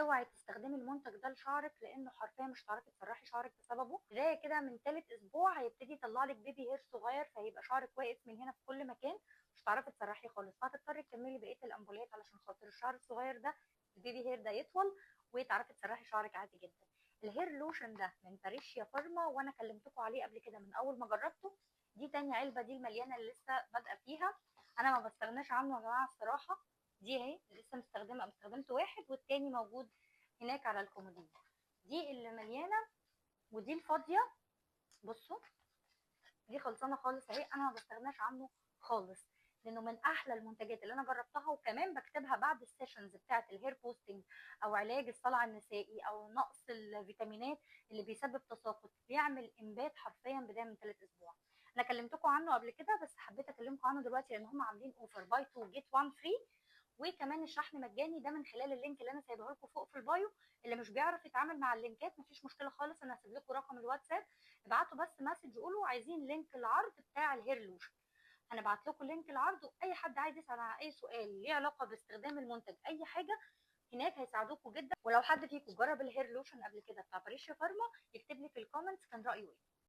اوعي تستخدمي المنتج ده لشعرك، لانه حرفيا مش هتعرفي تسرحي شعرك بسببه. بدايه كده من تالت اسبوع هيبتدي يطلع لك بيبي هير صغير، فهيبقى شعرك واقف من هنا في كل مكان، مش هتعرفي تسرحي خالص، فهتضطري تكملي بقيه الامبولات علشان خاطر الشعر الصغير ده البيبي هير ده يطول وتعرفي تسرحي شعرك عادي جدا. الهير لوشن ده من باريشيا فارما، وانا كلمتكم عليه قبل كده من اول ما جربته. دي تاني علبه، دي المليانه اللي لسه بادئه فيها. انا ما بستغناش عنه يا جماعه الصراحه. دي اهي لسه مستخدمه، استخدمت واحد والتاني موجود هناك على الكومودين. دي اللي مليانه ودي الفاضيه. بصوا دي خلصانه خالص اهي، انا ما بستغناش عنه خالص، لانه من احلى المنتجات اللي انا جربتها، وكمان بكتبها بعد السيشنز بتاعه الهير بوستنج او علاج الصلع النسائي او نقص الفيتامينات اللي بيسبب تساقط، بيعمل انبات حرفيا بدايه من ثالث اسبوع. انا كلمتكم عنه قبل كده بس حبيت اكلمكم عنه دلوقتي لان هم عاملين اوفر باي 2 جيت 1 فري، وكمان الشحن مجاني، ده من خلال اللينك اللي انا سايبه لكم فوق في البايو. اللي مش بيعرف يتعامل مع اللينكات مفيش مشكله خالص، انا هسيب لكم رقم الواتساب، ابعتوا بس مسج قولوا عايزين لينك العرض بتاع الهير لوشن، هنبعت لكم لينك العرض، واي حد عايز يسال عن اي سؤال ليه علاقه باستخدام المنتج اي حاجه هناك هيساعدوكم جدا. ولو حد فيكم جرب الهير لوشن قبل كده بتاع باريشيا فارما يكتب لي في الكومنتس كان رايه ايه.